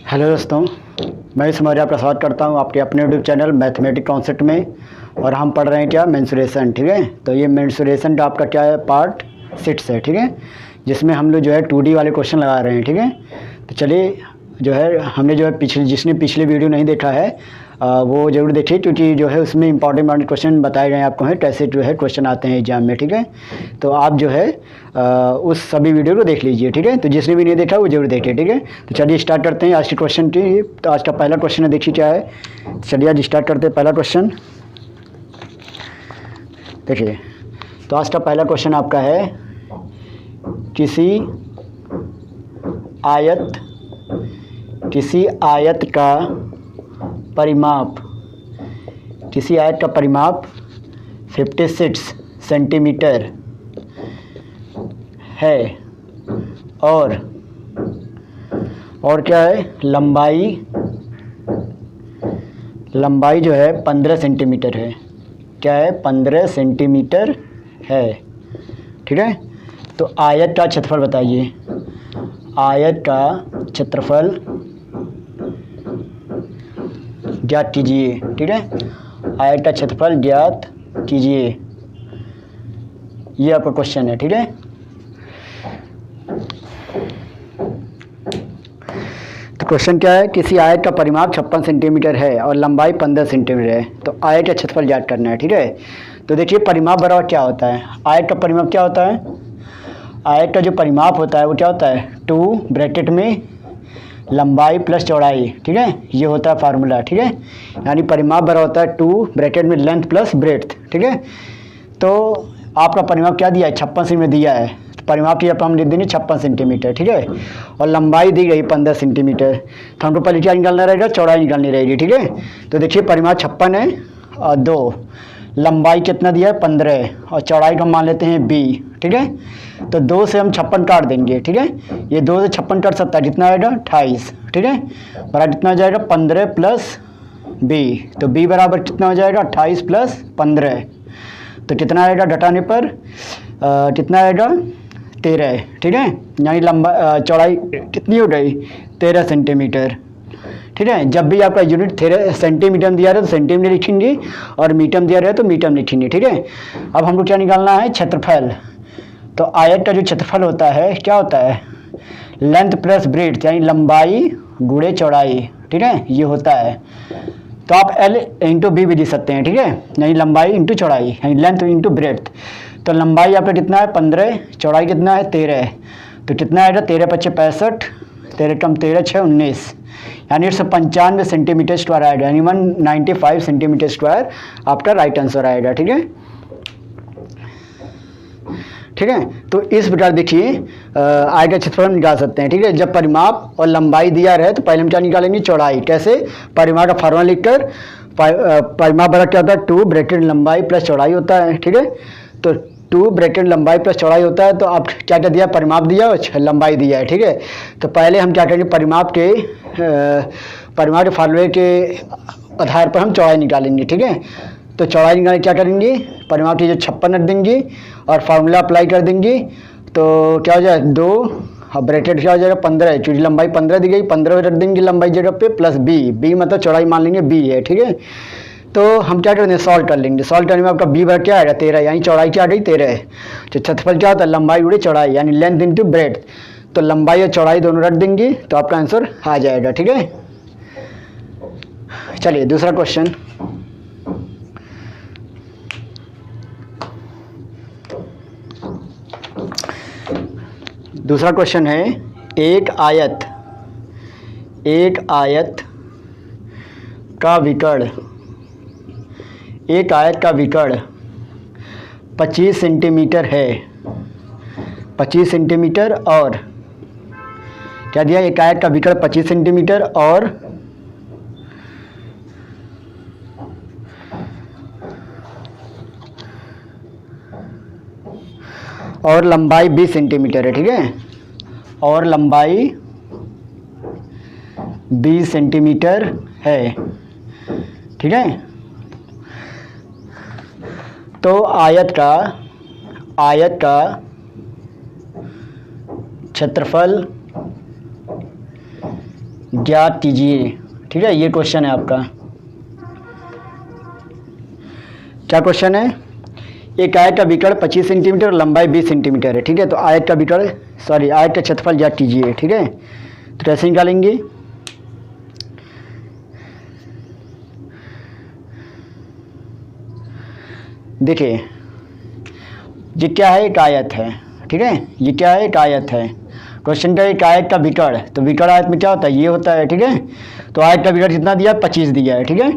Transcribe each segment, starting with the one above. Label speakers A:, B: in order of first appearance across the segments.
A: Hello दोस्तों, मैं मौर्य आपका स्वागत करता हूं आपके अपने यूट्यूब चैनल मैथमेटिक कॉन्सेप्ट में। और हम पढ़ रहे हैं क्या, मेंसुरेशन। ठीक है, तो ये मेंसुरेशन का आपका क्या है, पार्ट 6 है। ठीक है, जिसमें हम लोग जो है 2D वाले क्वेश्चन लगा रहे हैं। ठीक है, तो चलिए जो है हमने जो है जिसने पिछले वीडियो नहीं देखा है वो ज़रूर देखिए, क्योंकि जो है उसमें इंपॉर्टेंट क्वेश्चन बताए गए आपको हैं, कैसे जो है क्वेश्चन आते हैं एग्जाम में। ठीक है, तो आप जो है उस सभी वीडियो को देख लीजिए। ठीक है, तो जिसने भी नहीं देखा वो जरूर देखिए। ठीक है, तो चलिए स्टार्ट करते हैं आज के क्वेश्चन की। तो आज का पहला क्वेश्चन है, देखिए क्या है। चलिए आज स्टार्ट करते हैं पहला क्वेश्चन। देखिए, तो आज का पहला क्वेश्चन आपका है, किसी आयत का परिमाप 56 सेंटीमीटर है और क्या है, लंबाई जो है 15 सेंटीमीटर है। क्या है, 15 सेंटीमीटर है। ठीक है, तो आयत का क्षेत्रफल बताइए। आयत का क्षेत्रफल ज्ञात कीजिए। ठीक है, आयत का क्षेत्रफल ज्ञात कीजिए, ये आपका क्वेश्चन है। ठीक है, तो क्वेश्चन क्या है, किसी आयत का परिमाप 56 सेंटीमीटर है और लंबाई 15 सेंटीमीटर है, तो आयत का क्षेत्रफल ज्ञात करना है। ठीक है, तो देखिए परिमाप बराबर क्या होता है। आयत का परिमाप क्या होता है, आयत का जो परिमाप होता है वो क्या होता है, 2 ब्रैकेट में लंबाई प्लस चौड़ाई। ठीक है, ये होता है फार्मूला। ठीक है, यानी परिमाप बराबर होता है 2 ब्रैकेट में लेंथ प्लस ब्रेड्थ। ठीक है, तो आपका परिमाप क्या दिया है, 56 सेंटीमीटर दिया है, तो परिमाप की हम लिख देंगे 56 सेंटीमीटर। ठीक है, और लंबाई दी गई 15 सेंटीमीटर, तो हमको पहले क्या निकालना रहेगा, चौड़ाई निकालनी रहेगी। ठीक है, तो देखिए परिमाप 56 है और 2, लंबाई कितना दिया है 15 और चौड़ाई का मान लेते हैं b। ठीक है, तो 2 से हम 56 काट देंगे। ठीक है, ये 2 से 56 काट सकता है, कितना आएगा 28। ठीक है, बराबर कितना हो जाएगा 15 प्लस b, तो b बराबर कितना हो जाएगा 28 प्लस 15, तो कितना आएगा घटाने पर कितना आएगा 13। ठीक है, यानी चौड़ाई कितनी हो गई 13 सेंटीमीटर। ठीक है, जब भी आपका यूनिट 13 सेंटीमीटर दिया रहे तो सेंटीमीटर लिखेंगे और मीटर दिया रहे तो मीटर लिखेंगे। ठीक है, अब हमको क्या निकालना है, क्षेत्रफल। तो आयत का जो क्षेत्रफल होता है क्या होता है, लेंथ प्लस ब्रेड्थ, यानी लंबाई गुणे चौड़ाई। ठीक है, ये होता है, तो आप L इंटू बी भी लिख सकते हैं। ठीक है, यानी लंबाई इंटू चौड़ाई, यानी लेंथ इंटू ब्रेड्थ। तो लंबाई आपका कितना है 15, चौड़ाई कितना है 13, तो कितना आएगा 13 × 5 = 65, 13 कम 13 6 19, यानी 195 सेंटीमीटर स्क्वायर आएगा, यानी 195 सेंटीमीटर स्क्वायर आपका राइट आंसर आएगा। ठीक है, ठीक है, तो इस प्रकार देखिए आय का क्षेत्रफल निकाल सकते हैं। ठीक है, जब परिमाप और लंबाई दिया रहे तो पहले हम क्या निकालेंगे, चौड़ाई। कैसे, परिमाप का फार्मूला लिखकर, परिमाप बराबर क्या होता है 2 ब्रैकेट लंबाई प्लस चौड़ाई होता है। ठीक है, तो 2 ब्रैकेट लंबाई प्लस चौड़ाई होता है, तो आप क्या क्या दिया, परिमाप दिया और लंबाई दिया है। ठीक है, तो पहले हम क्या करेंगे, परिमाप के फार्मूले के आधार पर हम चौड़ाई निकालेंगे। ठीक है, तो चौड़ाई निकालने क्या करेंगे, परिमाप की जो 56 रख देंगे और फार्मूला अप्लाई कर देंगे, तो क्या हो जाएगा 2 और ब्रैकेट क्या हो जाएगा 15, क्योंकि लंबाई 15 दी गई, 15 रख देंगे लंबाई जगह पे, प्लस b मतलब चौड़ाई मान लेंगे b है। ठीक है, तो हम क्या करेंगे, सॉल्व कर लेंगे। सॉल्व करने में आपका b बराबर क्या आएगा 13, यानी चौड़ाई क्या आ गई 13। तो क्षेत्रफल क्या होता है, लंबाई गुणे चौड़ाई, यानी लेंथ इंटू ब्रेड्थ, तो लंबाई और चौड़ाई दोनों रख देंगे तो आपका आंसर आ जाएगा। ठीक है, चलिए दूसरा क्वेश्चन। दूसरा क्वेश्चन है, एक आयत का विकर्ण 25 सेंटीमीटर है, 25 सेंटीमीटर, और क्या दिया, एक आयत का विकर्ण 25 सेंटीमीटर और लंबाई 20 सेंटीमीटर है। ठीक है, और लंबाई 20 सेंटीमीटर है। ठीक है, तो आयत का क्षेत्रफल ज्ञात कीजिए। ठीक है, ये क्वेश्चन है आपका। क्या क्वेश्चन है? एक आयत का विकर्ण 25 सेंटीमीटर और लंबाई 20 सेंटीमीटर है। ठीक है, तो आयत का विकर्ण आयत का क्षेत्रफल ज्ञात कीजिए। ठीक है, तो कैसे निकालेंगे? देखिए, ये क्या है? एक आयत है। ठीक है, ये क्या है? एक आयत है। क्वेश्चन का एक आयत का विकर्ण, तो विकर्ण आयत में क्या होता है? ये होता है। ठीक है, तो आयत का विकर्ण कितना दिया? 25 दिया है। ठीक है,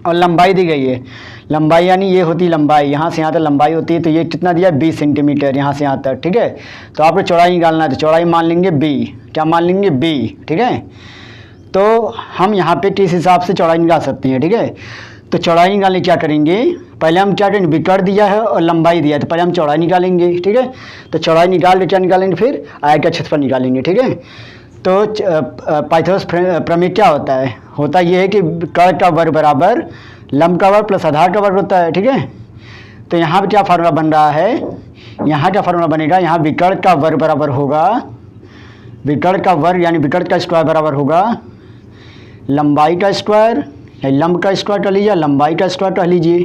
A: और लंबाई दी गई है। लंबाई यानी ये होती लंबाई, यहाँ से यहाँ तक लंबाई होती है, तो ये कितना दिया? 20 सेंटीमीटर यहाँ से यहाँ तक। ठीक है, तो आपको चौड़ाई निकालना है, तो चौड़ाई मान लेंगे b। क्या मान लेंगे? b। ठीक है, तो हम यहाँ पे किस हिसाब से चौड़ाई निकाल सकते हैं? ठीक है, तो चौड़ाई निकालने क्या करेंगे? पहले हम क्या करेंगे? विकर्ण दिया है और लंबाई दिया है, तो पहले हम चौड़ाई निकालेंगे। ठीक है, तो चौड़ाई निकाल के क्या निकालेंगे? फिर आयत का क्षेत्रफल निकालेंगे। ठीक है, तो पाइथागोरस प्रमेय क्या होता है? होता ये है कि कर्ण का वर्ग बराबर लंब का वर्ग प्लस आधार का वर्ग होता है। ठीक है, तो यहाँ पे क्या फार्मूला बन रहा है? यहाँ क्या फार्मूला बनेगा? यहाँ विकर्ण का वर्ग बराबर होगा, विकर्ण का वर्ग यानी विकर्ण का स्क्वायर बराबर होगा लंबाई का स्क्वायर, या लंब का स्क्वायर कर लीजिए, लंबाई का स्क्वायर कर लीजिए,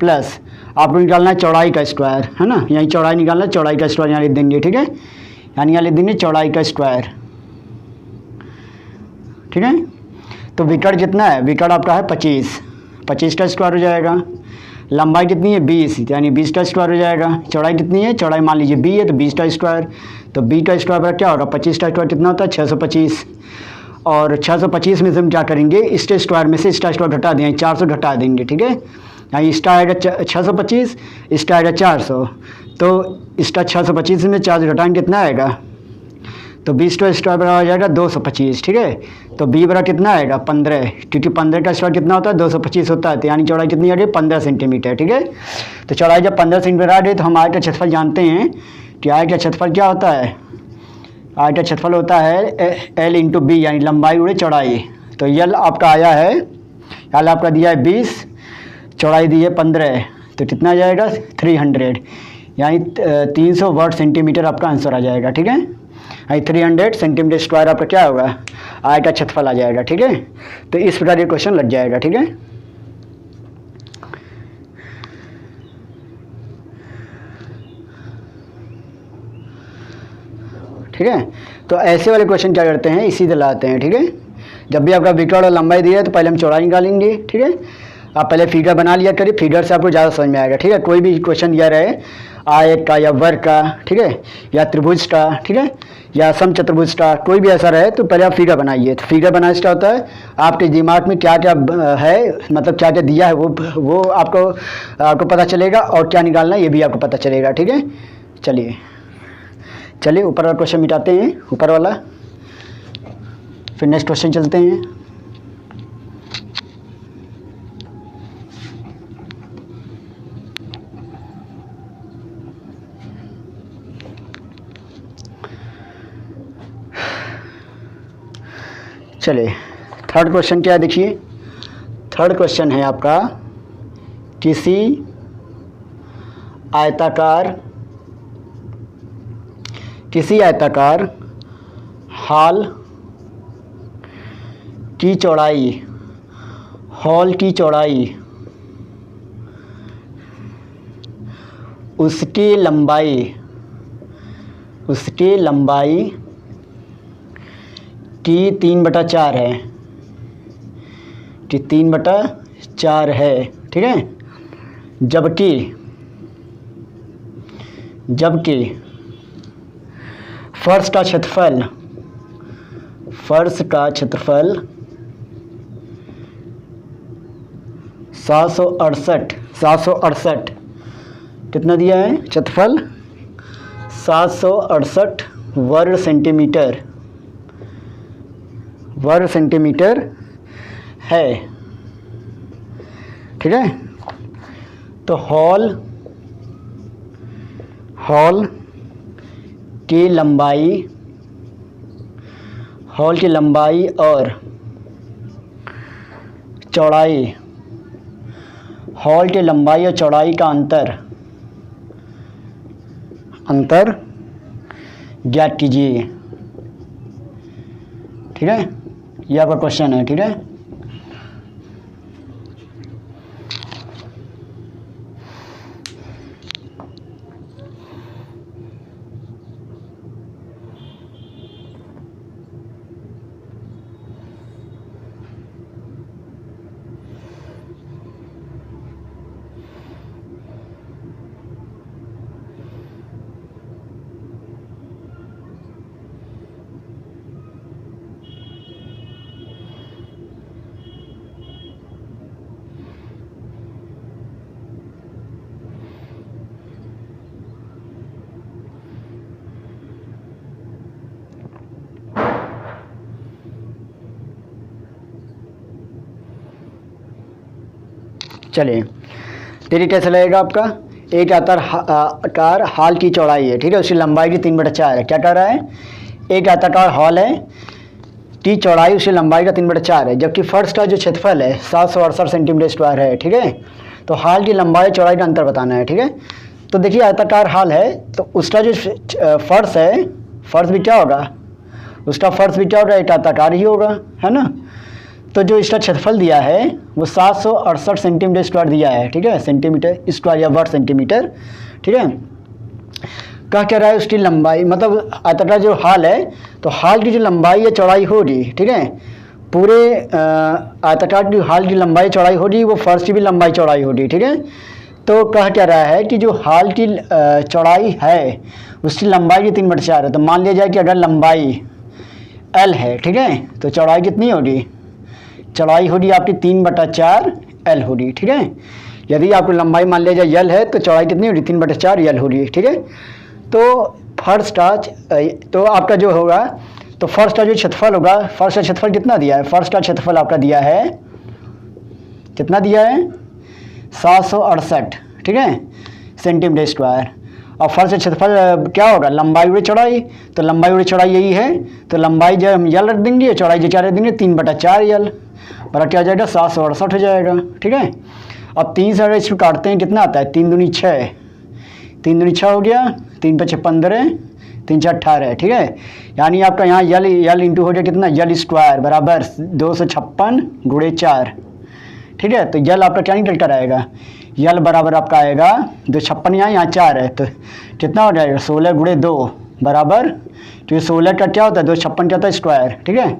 A: प्लस आपको निकालना है चौड़ाई का स्क्वायर, है ना? यहीं चौड़ाई निकालना है, चौड़ाई का स्क्वायर यहाँ लिख देंगे। ठीक है, यानी यहाँ लिख देंगे चौड़ाई का स्क्वायर। ठीक है, तो विकर्ण कितना है? विकर्ण आपका है 25, 25 का स्क्वायर हो जाएगा। लंबाई कितनी है? 20, यानी 20 का स्क्वायर हो जाएगा। चौड़ाई कितनी है? चौड़ाई मान लीजिए b है, तो 20 का स्क्वायर, तो b का स्क्वायर पर क्या होगा? 25 का स्क्वायर कितना होता है? 625। और 625 में से हम क्या करेंगे? इसके स्क्वायर में से इसका स्क्वायर घटा देंगे, 400 घटा देंगे। ठीक है, यानी इसका आएगा 625, इसका आएगा 400, तो इसका 625 में 400 घटाएंगे कितना आएगा? तो 20 का स्क्वायर बराबर हो जाएगा 225। ठीक है, तो b बराबर कितना आएगा? 15, क्योंकि 15 का स्क्वायर कितना होता है? 225 होता है, तो यानी चौड़ाई कितनी आ रही है? 15 सेंटीमीटर। ठीक है, तो चौड़ाई जब 15 सेंटीमीटर आ रही है, तो हम आयत का क्षेत्रफल जानते हैं कि आयत का क्षेत्रफल क्या होता है? आयत का क्षेत्रफल होता है L इंटू बी, यानी लंबाई गुणे चौड़ाई। तो L आपका आया है, L आपका दिया है 20, चौड़ाई दी है 15, तो कितना आ जाएगा? 300, यानी 300 वर्ग सेंटीमीटर आपका आंसर आ जाएगा। ठीक है, यानी 300 सेंटीमीटर स्क्वायर आपका क्या होगा? आयत का क्षेत्रफल आ जाएगा। ठीक है, तो इस प्रकार ये क्वेश्चन लग जाएगा। ठीक है, ठीक है, तो ऐसे वाले क्वेश्चन क्या करते हैं? इसी से लाते हैं। ठीक है, जब भी आपका विकर्ण और लंबाई दिया है, तो पहले हम चौड़ाई निकालेंगे। ठीक है, आप पहले फिगर बना लिया करिए, फिगर से आपको ज़्यादा समझ में आएगा। ठीक है, कोई भी क्वेश्चन दिया रहे आयत का या वर्ग का, ठीक है, या त्रिभुज का, ठीक है, या समचतुर्भुज का, कोई भी ऐसा रहे, तो पहले आप फिगर बनाइए। तो फिगर बनाने से क्या होता है? आपके दिमाग में क्या क्या है, मतलब क्या क्या दिया है, वो आपको पता चलेगा, और क्या निकालना है ये भी आपको पता चलेगा। ठीक है, चलिए ऊपर वाला क्वेश्चन मिटाते हैं, ऊपर वाला, फिर नेक्स्ट क्वेश्चन चलते हैं। चलिए, थर्ड क्वेश्चन क्या है? देखिए, थर्ड क्वेश्चन है आपका, किसी आयताकार हॉल की चौड़ाई उसकी लंबाई की 3/4 है, कि 3/4 है। ठीक है, जबकि फर्श का क्षेत्रफल 768 कितना दिया है? क्षेत्रफल 768 वर्ग सेंटीमीटर है। ठीक है, तो हॉल की लंबाई और चौड़ाई, हॉल की लंबाई और चौड़ाई का अंतर ज्ञात कीजिए। ठीक है, ये आपका क्वेश्चन है, ठीक है। चलिए देखिए कैसे लगेगा आपका। एक आयताकार हॉल की चौड़ाई है, ठीक है, उसकी लंबाई की 3/4 है। क्या कह रहा है, एक आयताकार हॉल है, की चौड़ाई उसकी लंबाई का 3/4 है, जबकि फर्श का जो क्षेत्रफल है 768 सेंटीमीटर स्क्वायर है, ठीक है। तो हॉल की लंबाई चौड़ाई का अंतर बताना है, ठीक है। तो देखिए आयताकार हॉल है तो उसका जो फर्श है, फर्श भी क्या होगा, उसका फर्श भी क्या होगा, एक आयताकार ही होगा, है ना। तो जो इसका क्षेत्रफल दिया है वो 768 सेंटीमीटर स्क्वायर दिया है, ठीक है, सेंटीमीटर स्क्वायर या वर्ग सेंटीमीटर, ठीक है। क्या रहा है उसकी लंबाई, मतलब आयताकार जो हॉल है तो हॉल की जो लंबाई या चौड़ाई होगी, ठीक है, पूरे आयताकार की हॉल की लंबाई चौड़ाई होगी, वो फर्श की भी लंबाई चौड़ाई होगी, ठीक है। तो क्या रहा है कि जो हॉल की चौड़ाई है उसकी लंबाई की 3/4 है। तो मान लिया जाए कि अगर लंबाई L है, ठीक है, तो चौड़ाई कितनी होगी, चौड़ाई होगी आपकी 3/4 L होगी, ठीक है। यदि आपको लंबाई मान लिया जाए L है तो चौड़ाई कितनी होगी, 3/4 L होगी, ठीक है। तो फर्श का तो आपका जो होगा, तो फर्श का जो क्षेत्रफल होगा, फर्श का क्षेत्रफल कितना दिया है, फर्श का क्षेत्रफल आपका दिया है, कितना दिया है, 768, ठीक है, सेंटीमीटर स्क्वायर। और फर्श का क्षेत्रफल क्या होगा, लंबाई उड़े चौड़ाई, तो लंबाई उड़े चौड़ाई यही है, तो लंबाई जब हम यल रख देंगे, चौड़ाई जो क्या रख देंगे, 3/4 यल, बड़ा क्या हो जाएगा, 768 हो जाएगा, ठीक है। अब 3 से अगर इसको काटते हैं कितना आता है, 3 दूनी 6, 3 दूनी 6 हो गया, 3 × 6 15, 3 × 6 18, ठीक है। यानी आपका यहाँ यल इंटू हो जाए कितना, यल स्क्वायर बराबर 256 × 4, ठीक है। तो यल आपका क्या निकल कर आएगा, यल बराबर आपका आएगा 256, यहाँ 4 है तो कितना हो जाएगा, 16 × 2 बराबर, तो ये 16 का क्या होता है, 256 क्या होता है स्क्वायर, ठीक है।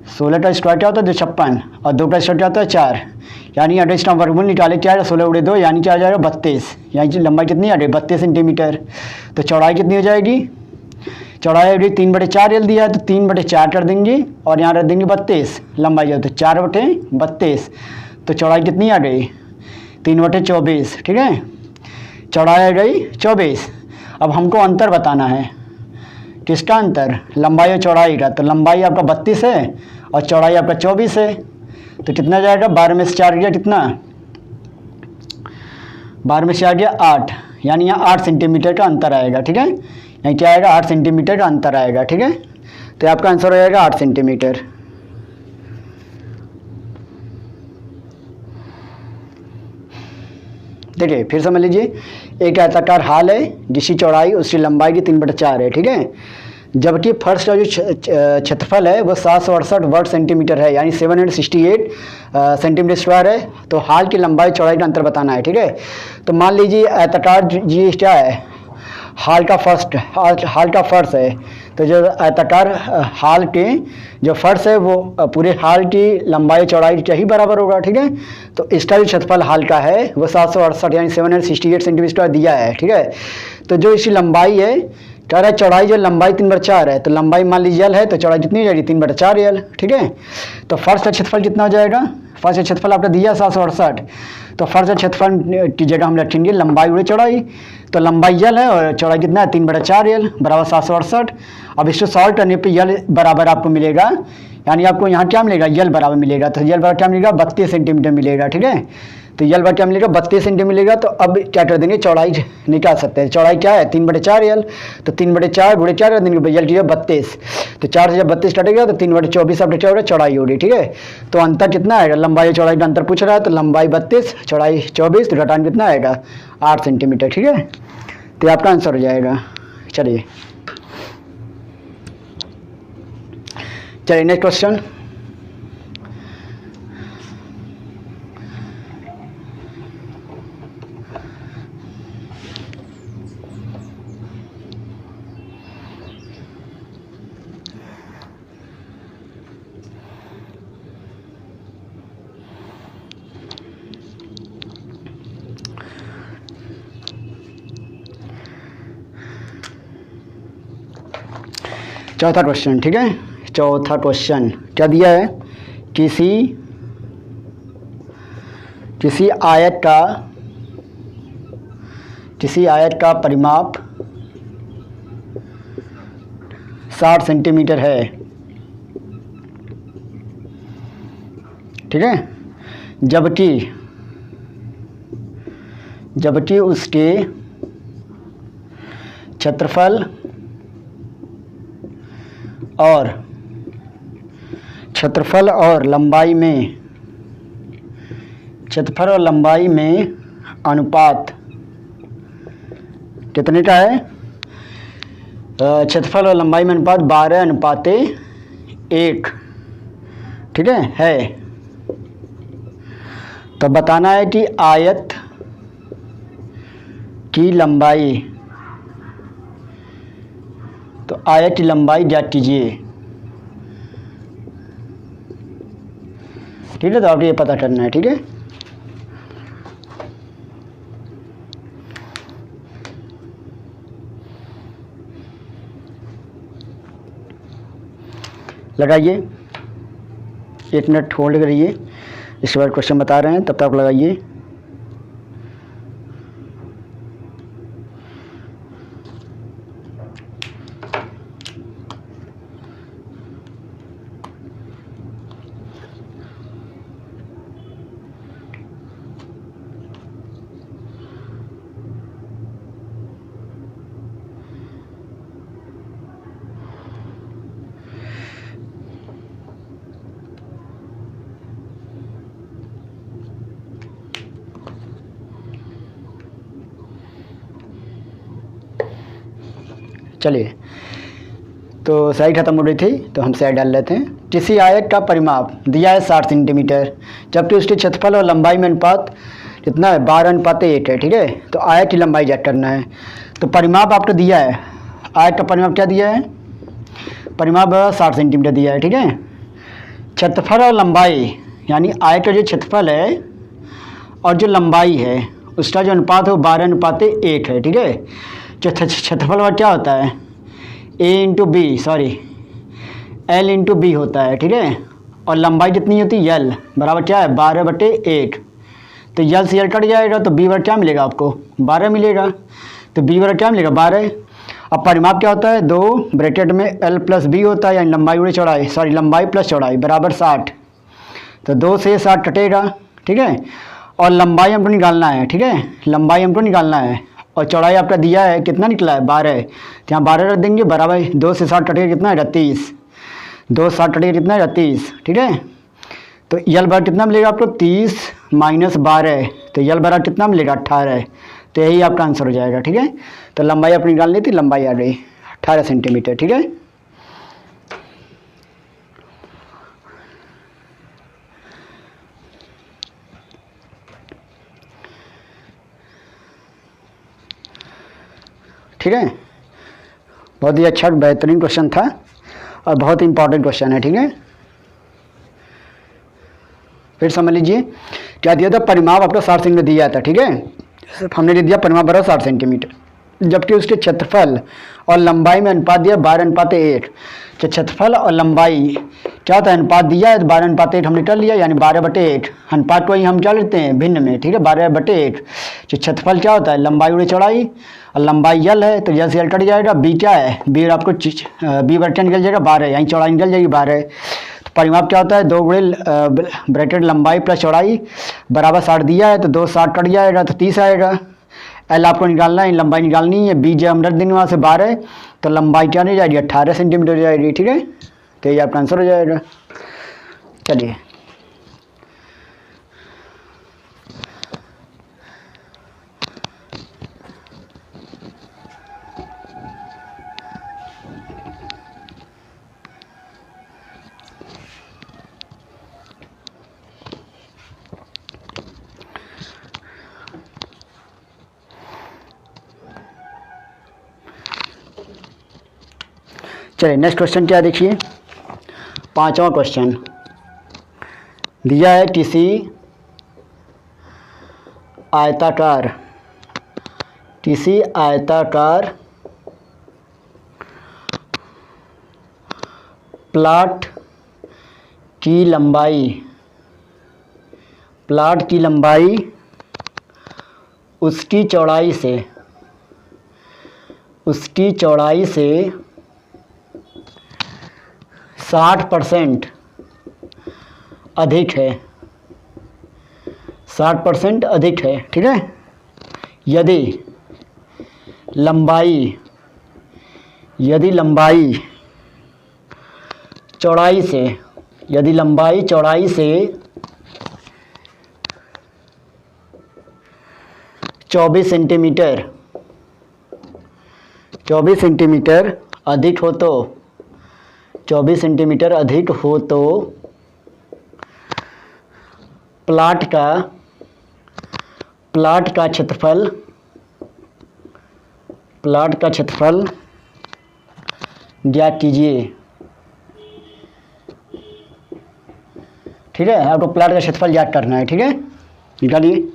A: 16 का स्क्वायर क्या होता है 256, और 2 का स्क्वायर क्या होता है 4, यानी अगर इसका वर्गमूल निकाले क्या आएगा, 16 × 2 यानी क्या आ जाएगा 32, यानी लंबाई कितनी आ रही है 32 सेंटीमीटर। तो चौड़ाई कितनी हो जाएगी, चौड़ाई अभी 3/4 L दिया है तो 3/4 कर देंगे और यहाँ रख देंगे 32, लंबाई है तो 4/32, तो चौड़ाई कितनी आ गई, 3/24, ठीक है, चौड़ाई आ गई 24। अब हमको अंतर बताना है, किसका अंतर, लंबाई और चौड़ाई का। तो लंबाई आपका 32 है और चौड़ाई आपका 24 है, तो कितना जाएगा, 12 में से 4 गया कितना, 12 में से 4 गया 8, यानी यहाँ 8 सेंटीमीटर का अंतर आएगा, ठीक है। यहाँ क्या आएगा, 8 सेंटीमीटर का अंतर आएगा, ठीक है। तो आपका आंसर हो जाएगा 8 सेंटीमीटर। देखिए फिर समझ लीजिए, एक आयताकार हॉल है जिसकी चौड़ाई उसकी लंबाई की 3/4 है, ठीक है, जबकि फर्श का जो क्षेत्रफल है वो 768 वर्ग सेंटीमीटर है, यानी 768 सेंटीमीटर स्क्वायर है। तो हॉल की लंबाई चौड़ाई का अंतर बताना है, ठीक है। तो मान लीजिए आयताकार जी क्या है, हॉल का फर्श है, तो जो आयताकार हॉल के जो फर्श है वो पूरे हॉल की लंबाई चौड़ाई क्या ही बराबर होगा, ठीक है। तो इसका जो क्षेत्रफल हॉल का है वो 768 यानी 768 सेंटीमीटर दिया है, ठीक है। तो जो इसकी लंबाई है, कह रहा है चौड़ाई जो लंबाई 3/4 है, तो लंबाई मान लीजिए L है तो चौड़ाई कितनी हो जाएगी, 3/4 L, ठीक है। तो फर्श का क्षेत्रफल कितना हो जाएगा, फर्श का क्षेत्रफल आपने दिया 768, तो फर्श का क्षेत्रफल की जगह हम रखेंगे लंबाई उड़े चौड़ाई, तो लंबाई L है और चौड़ाई कितना है, 3/4 L बराबर 768। अब इसको सॉल्व करने पे L बराबर आपको मिलेगा, यानी आपको यहाँ क्या मिलेगा, L बराबर मिलेगा, तो L बराबर क्या मिलेगा, 32 सेंटीमीटर मिलेगा, ठीक है। तो L बराबर क्या मिलेगा, 32 सेंटीमीटर मिलेगा। तो अब क्या कर देंगे, चौड़ाई निकाल सकते हैं, चौड़ाई क्या है 3/4 L, तो 3/4 × 4 कर देंगे, L की 32, तो 4 से जब 32 कटेगा तो 3/24 अब क्या होगा, चौड़ाई होगी, ठीक है। तो अंतर कितना आएगा, लंबाई और चौड़ाई का अंतर पूछ रहा है, तो लंबाई 32 चौड़ाई 24, तो घटान कितना आएगा 8 सेंटीमीटर, ठीक है। तो आपका आंसर हो जाएगा। चलिए चलिए नेक्स्ट क्वेश्चन। चौथा क्वेश्चन, ठीक है। चौथा क्वेश्चन क्या दिया है, किसी आयत का परिमाप 60 सेंटीमीटर है, ठीक है, जबकि उसके क्षेत्रफल और लंबाई में अनुपात कितने का है, क्षेत्रफल और लंबाई में अनुपात 12:1, ठीक है। तो बताना है कि आयत की लंबाई, तो आयत की लंबाई ज्ञात कीजिए, ठीक है। तो आपको ये पता करना है, ठीक है। लगाइए, 1 मिनट होल्ड करिए, इसके बाद क्वेश्चन बता रहे हैं, तब तक लगाइए। चलिए, तो साइड खत्म हो रही थी, तो हम साइड डाल लेते हैं। किसी आयत का परिमाप दिया है 60 सेंटीमीटर, जबकि उसके क्षेत्रफल और लंबाई में अनुपात कितना है, 12:1 है, ठीक है। तो आयत की लंबाई ज्ञात करना है। तो परिमाप आपको दिया है, आयत का परिमाप क्या दिया है, परिमाप 60 सेंटीमीटर दिया है, ठीक है। क्षेत्रफल और लंबाई, यानी आयत का जो क्षेत्रफल है और जो लंबाई है उसका जो अनुपात है वो 12:1 है, ठीक है। क्षेत्रफल और क्या होता है, L इंटू बी होता है, ठीक है। और लंबाई कितनी होती है, L बराबर क्या है, 12/1। तो L से L कट जाएगा, तो बी बराबर क्या मिलेगा आपको, 12 मिलेगा। तो बी बराबर क्या मिलेगा, 12। अब परिमाप क्या होता है, 2 ब्रैकेट में L प्लस बी होता है, यानी लंबाई प्लस चौड़ाई बराबर 60। तो 2 से 60 कटेगा, ठीक है। और लंबाई हमको निकालना है, ठीक है, लंबाई हमको निकालना है। और चौड़ाई आपका दिया है, कितना निकला है, 12। तो यहाँ 12 रख देंगे, बराबर 2 से 60 कटेगा कितना है, 30। 2 से 60 कटेगा कितना है, 30, ठीक है। तो यल बराबर कितना मिलेगा आपको, 30 माइनस 12, तो यल बराबर कितना मिलेगा, 18। तो यही आपका आंसर हो जाएगा, ठीक है। तो लंबाई अपनी निकालनी थी, लंबाई आ गई 18 सेंटीमीटर, ठीक है। ठीक है, बहुत ही अच्छा बेहतरीन क्वेश्चन था और बहुत ही इंपॉर्टेंट क्वेश्चन है, ठीक है। फिर समझ लीजिए क्या दिया था, परिमाप आपको 60 सेंटीमीटर दिया था, ठीक है। हमने दे दिया परिमाप बराबर 60 सेंटीमीटर, जबकि उसके क्षेत्रफल और लंबाई में अनुपात दिया 12:1। तो क्षेत्रफल और लंबाई क्या होता है, अनुपात दिया है, तो 12:1 हमने कर लिया, यानी 12/1। अनुपात को ही हम क्या लेते हैं, भिन्न में, ठीक है, 12/1। तो क्षेत्रफल क्या होता है, लंबाई उड़े चौड़ाई, और लंबाई यल है, तो यल से यल कट जाएगा। बी क्या है, बी आपको बी बराबर निकल जाएगा 12, यानी चौड़ाई निकल जाएगी 12। तो परिमाप क्या होता है, 2 ब्रैकेट लंबाई प्लस चौड़ाई बराबर 60 दिया है, तो 2 60 कट जाएगा, तो 30 आएगा। एल आपको निकालना है, लंबाई निकालनी है, बी जब हम रख देंगे वहाँ से 12, तो लंबाई क्या नहीं जाएगी, 18 सेंटीमीटर जाएगी, ठीक है। तो ये आपका आंसर हो जाएगा। चलिए, चलिए नेक्स्ट क्वेश्चन क्या है देखिए, 5वां क्वेश्चन दिया है किसी आयताकार प्लाट की लंबाई उसकी चौड़ाई से 60% अधिक है, 60% अधिक है, ठीक है। यदि लंबाई चौड़ाई से 24 सेंटीमीटर अधिक हो तो 24 सेंटीमीटर अधिक हो तो प्लाट का क्षेत्रफल ज्ञात कीजिए, ठीक है। आपको प्लाट का क्षेत्रफल ज्ञात करना है, ठीक है। निकालिए।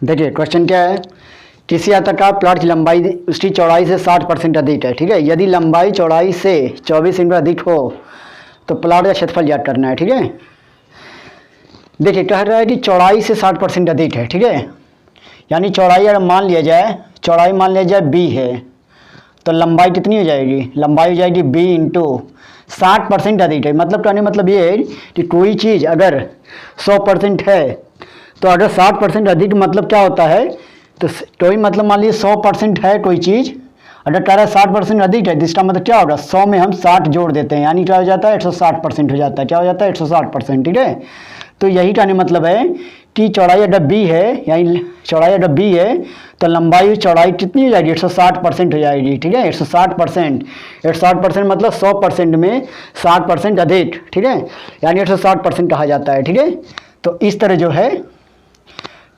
A: देखिए क्वेश्चन क्या है, किसी आयताकार प्लाट की लंबाई उसकी चौड़ाई से 60% अधिक है, ठीक है। यदि लंबाई चौड़ाई से 24 सेंटीमीटर अधिक हो तो प्लाट का क्षेत्रफल ज्ञात करना है, ठीक है। देखिए कह रहा है कि चौड़ाई से 60% अधिक है, ठीक है। यानी चौड़ाई अगर मान लिया जाए b है तो लंबाई कितनी हो जाएगी, लंबाई हो जाएगी b इंटू 60% अधिक है। मतलब कहने मतलब ये है कि कोई चीज़ अगर 100% है तो अगर 60% अधिक मतलब क्या होता है, तो कोई मतलब मान लीजिए 100% है कोई चीज़, अगर कह रहा है 60% अधिक है तो इसका मतलब क्या होगा, 100 में हम 60 जोड़ देते हैं, यानी क्या हो जाता है 160% हो जाता है। क्या हो जाता है 160%, ठीक है। तो यही कहने मतलब है कि चौड़ाई अगर b है, यानी चौड़ाई अगर b है तो लंबाई चौड़ाई कितनी हो जाएगी, 160% हो जाएगी, ठीक है। 160% मतलब 100% में 60% अधिक, ठीक है, यानी 160% कहा जाता है, ठीक है। तो इस तरह जो है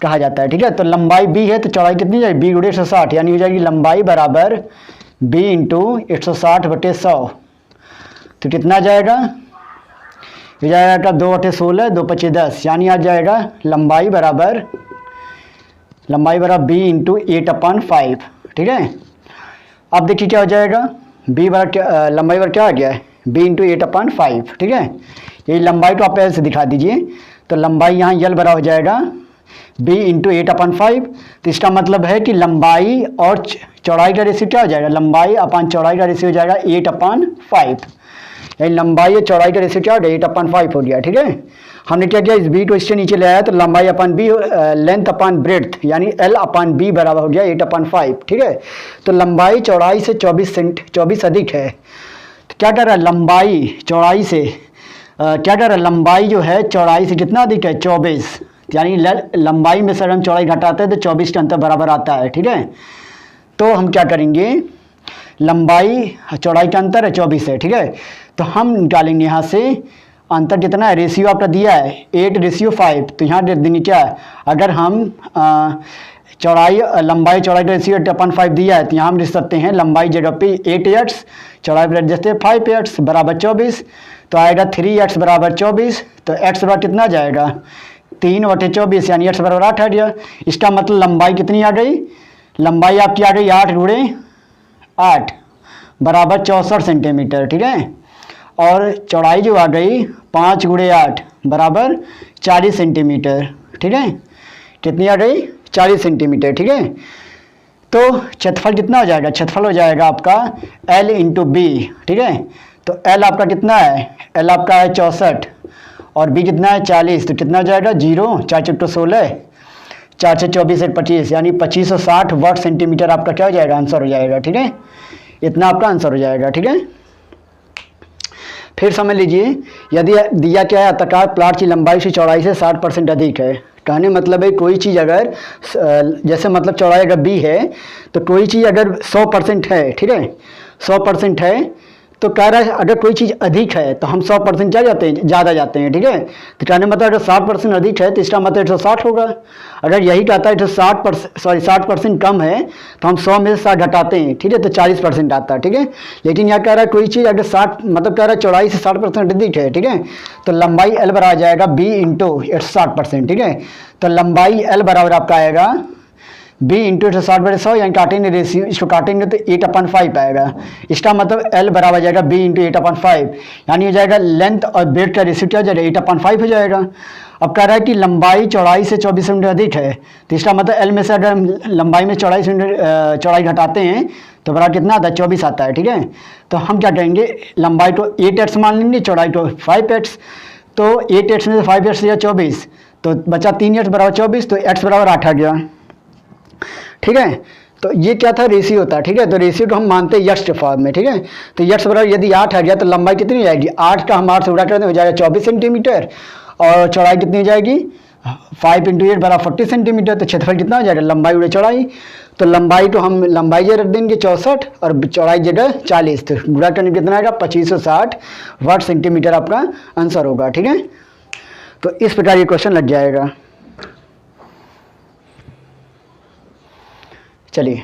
A: कहा जाता है, ठीक है। तो लंबाई b है तो चौड़ाई कितनी जाएगी, b गुणे 160, यानी हो जाएगी लंबाई बराबर b इंटू 160/100। तो कितना जाएगा, हो जाएगा 2/16, 2×5 = 10, यानी आ जाएगा लंबाई बराबर b इंटू 8/5, ठीक है। अब देखिए क्या हो जाएगा, लंबाई बराबर क्या आ गया है, b इंटू 8/5, ठीक है। यही लंबाई तो आप ऐसे दिखा दीजिए, तो लंबाई यहाँ यल बराबर हो जाएगा b इंटू 8/5। तो इसका मतलब है कि लंबाई और चौड़ाई का रेशियो क्या हो जाएगा, लंबाई अपान चौड़ाई का रेशियो हो जाएगा 8/5, यानी लंबाई और चौड़ाई का रेशियो क्या हो गया 8/5 हो गया, ठीक है। हमने क्या किया, इस b को इससे नीचे ले आया तो लंबाई अपान b, लेंथ अपान ब्रेड्थ यानी l/b बराबर हो गया 8/5, ठीक है। तो लंबाई चौड़ाई से 24 अधिक है, तो क्या कर रहा है लंबाई चौड़ाई से क्या कर रहा है, लंबाई जो है चौड़ाई से कितना अधिक है 24, यानी लंबाई में सर हम चौड़ाई घटाते हैं तो 24 के अंतर बराबर आता है, ठीक है। तो हम क्या करेंगे, लंबाई चौड़ाई का अंतर है 24 है, ठीक है। तो हम निकालेंगे यहाँ से अंतर कितना है, रेशियो आपका दिया है 8:5, तो यहाँ दे देंगे क्या, अगर हम लंबाई चौड़ाई का रेशियो 8/5 दिया है तो यहाँ हम लिख सकते हैं लंबाई जगह पे 8x, चौड़ाई पर जैसे 5x बराबर 24, तो आएगा 3x बराबर 24, तो x बराबर कितना जाएगा 3/24, यानी x बराबर 8 आ गया। इसका मतलब लंबाई कितनी आ गई, लंबाई आपकी आ गई 8 × 8 बराबर 64 सेंटीमीटर, ठीक है। और चौड़ाई जो आ गई 5 × 8 बराबर 40 सेंटीमीटर, ठीक है। कितनी आ गई 40 सेंटीमीटर, ठीक है। तो क्षेत्रफल कितना हो जाएगा, क्षेत्रफल हो जाएगा आपका L इंटू बी, ठीक है। तो L आपका कितना है, L आपका है 64 और B कितना है 40, तो कितना हो जाएगा 0, 4×4 = 16, 4 से 24 से 25 यानी 2560 वाट सेंटीमीटर आपका क्या हो जाएगा, आंसर हो जाएगा। ठीक है, इतना आपका आंसर हो जाएगा। ठीक है, फिर समझ लीजिए, यदि दिया क्या है, आयताकार प्लॉट की लंबाई से चौड़ाई से 60% अधिक है। कहने मतलब है कोई चीज़ अगर जैसे मतलब चौड़ाई अगर b है तो कोई चीज़ अगर 100% है, ठीक है, 100% है तो कह रहा है अगर कोई चीज़ अधिक है तो हम 100% क्या जाते हैं, ज़्यादा जाते हैं। ठीक है, तो कहने मतलब अगर 60% अधिक है तो इसका मतलब 160 होगा। अगर यही कहता है तो 60% कम है तो हम 100 में से 60 घटाते हैं। ठीक है, तो 40% आता है। ठीक है, लेकिन यहाँ कह रहा है कोई चीज़ अगर 60 मतलब कह रहा है चौड़ाई से 60% अधिक है। ठीक है, तो लंबाई L बराबर आ जाएगा b इंटू 60%। ठीक है, तो लंबाई L बराबर आपका आएगा b इंटू 60/100 यानी काटेंगे रेशियो, इसको काटेंगे तो 8/5 आएगा। इसका मतलब L बराबर जाएगा b इंटू 8/5 यानी हो जाएगा लेंथ और ब्रेथ का रेशियो क्या हो जाएगा, 8/5 हो जाएगा। अब कह रहा है कि लंबाई चौड़ाई से 24 सेंटीमीटर अधिक है, तो इसका मतलब L में से अगर हम लंबाई में चौड़ाई घटाते हैं तो बराबर कितना आता है, 24 आता है। ठीक है, तो हम क्या करेंगे, लंबाई तो 8x मान लेंगे, चौड़ाई तो 5x, तो 8x में से 5x या 24 तो बचा 3x बराबर 24, तो x बराबर 8 आ गया। ठीक है, तो ये क्या था, रेशियो था। ठीक है, तो रेशियो को हम मानते हैं यक्स के फॉर्म में। ठीक है, तो यक्स बराबर यदि 8 आ गया तो लंबाई कितनी हो जाएगी, 8 का हम 8 से गुणा करते हो जाएगा 24 सेंटीमीटर, और चौड़ाई कितनी हो जाएगी, 5 इंटू 8 बराबर 40 सेंटीमीटर। तो क्षेत्रफल कितना हो जाएगा, लंबाई उड़े चौड़ाई, तो लंबाई को हम लंबाई जगह रख देंगे 64 और चौड़ाई जगह 40, तो गुणा करने कितना आएगा 2560 वाट सेंटीमीटर आपका आंसर होगा। ठीक है, तो इस प्रकार ये क्वेश्चन लग जाएगा। चलिए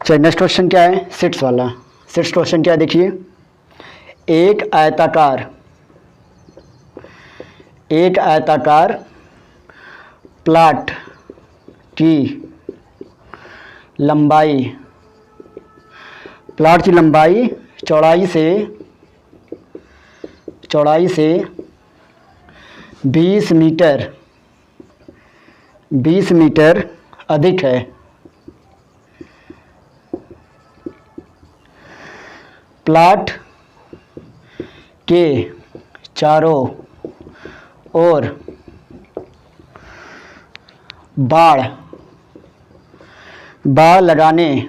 A: चलिए नेक्स्ट क्वेश्चन क्या है, सिट्स वाला। सिट्स क्वेश्चन क्या है देखिए, एक आयताकार प्लॉट की लंबाई चौड़ाई से 20 मीटर अधिक है। प्लॉट के चारों ओर बाड़ लगाने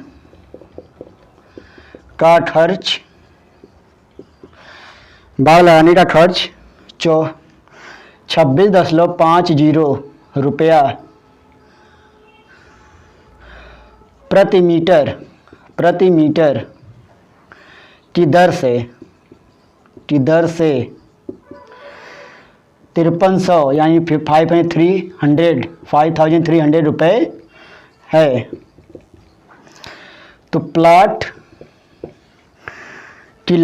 A: का खर्च 26.50 रुपया प्रति मीटर की दर से 5300 यानी 5300 रुपये है। तो प्लॉट की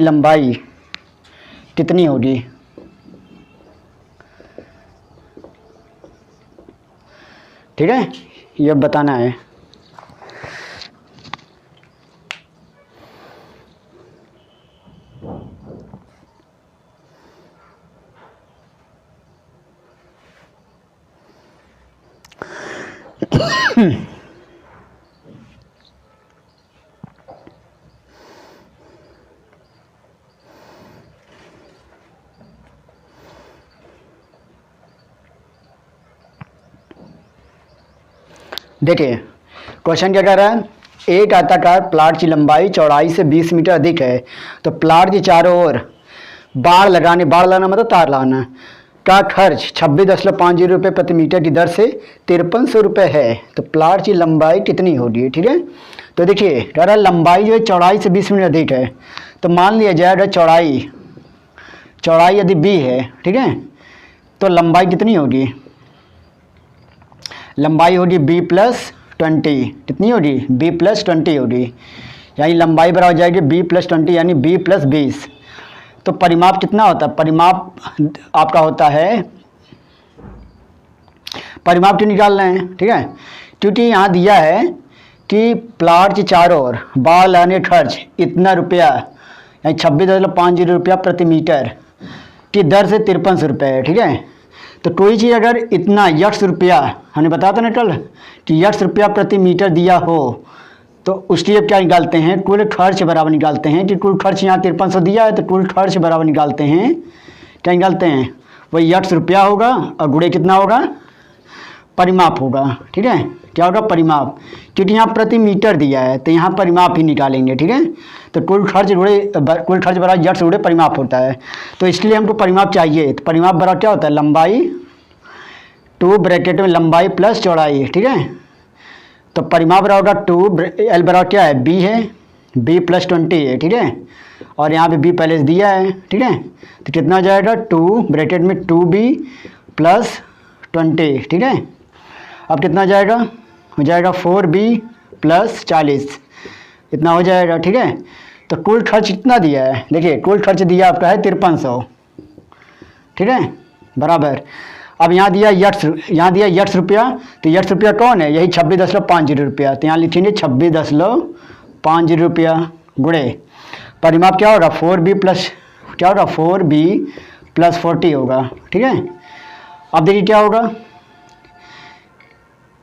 A: लंबाई कितनी होगी, ठीक है, ये बताना है। देखिए क्वेश्चन क्या कह रहा है, एक आयताकार प्लॉट की लंबाई चौड़ाई से 20 मीटर अधिक है, तो प्लॉट के चारों ओर बाड़ लगाना मतलब तार लगाना का खर्च 26.50 रुपये प्रति मीटर की दर से 5300 रुपये है। तो प्लॉट की लंबाई कितनी होगी, ठीक है। तो देखिए कह रहा है लंबाई जो है चौड़ाई से 20 मीटर अधिक है, तो मान लिया जाए अगर चौड़ाई यदि b है, ठीक है, तो लंबाई कितनी होगी, लंबाई होगी b+20, कितनी होगी b+20 होगी, यानी लंबाई बराबर हो जाएगी b+20 यानी b+20। तो परिमाप कितना होता है, परिमाप आपका होता है, परिमाप क्यों निकाल रहे हैं, ठीक है, क्योंकि यहाँ दिया है कि प्लॉट के चारों ओर बाड़ लगाने खर्च इतना रुपया यानी 26.50 रुपया प्रति मीटर, की दर से 5300 रुपये है, ठीक है। तो कोई चीज़ अगर इतना यक्स रुपया, हमने बताया था ना कल कि यक्स रुपया प्रति मीटर दिया हो तो उसके लिए क्या निकालते हैं, कुल खर्च बराबर निकालते हैं कि कुल खर्च यहाँ 5300 दिया है तो कुल खर्च बराबर निकालते हैं, क्या निकालते हैं, वही यक्स रुपया होगा और गुणे कितना होगा, परिमाप होगा, ठीक है। क्या होगा, परिमाप, क्योंकि यहाँ प्रति मीटर दिया है तो यहाँ परिमाप ही निकालेंगे, ठीक है। तो कुल खर्च बराबर यक्स गुणे परिमाप होता है, तो इसलिए हमको परिमाप चाहिए। तो परिमाप बराबर क्या होता है, लंबाई 2 ब्रैकेट में लंबाई प्लस चौड़ाई, ठीक है। तो परिमाप बराबर होगा 2, एल बराबर क्या है, बी है, बी प्लस 20 है, ठीक है। और यहाँ पे बी पहले से दिया है, ठीक है। तो कितना हो जाएगा, 2 ब्रैकेट में 2b प्लस 20, ठीक है। अब कितना जाएगा, हो जाएगा 4b प्लस 40, इतना हो जाएगा, ठीक है। तो कुल खर्च कितना दिया है, देखिए कुल खर्च दिया आपका है 5300, ठीक है, बराबर। अब यहाँ दिया यक्स रुपया, तो यक्स रुपया कौन है, यही 26.50 रुपया, तो यहाँ लिखेंगे 26.50 रुपया गुणे परिमाप क्या होगा, 4b प्लस क्या होगा, 4b प्लस 40 होगा, ठीक है। अब देखिए क्या होगा,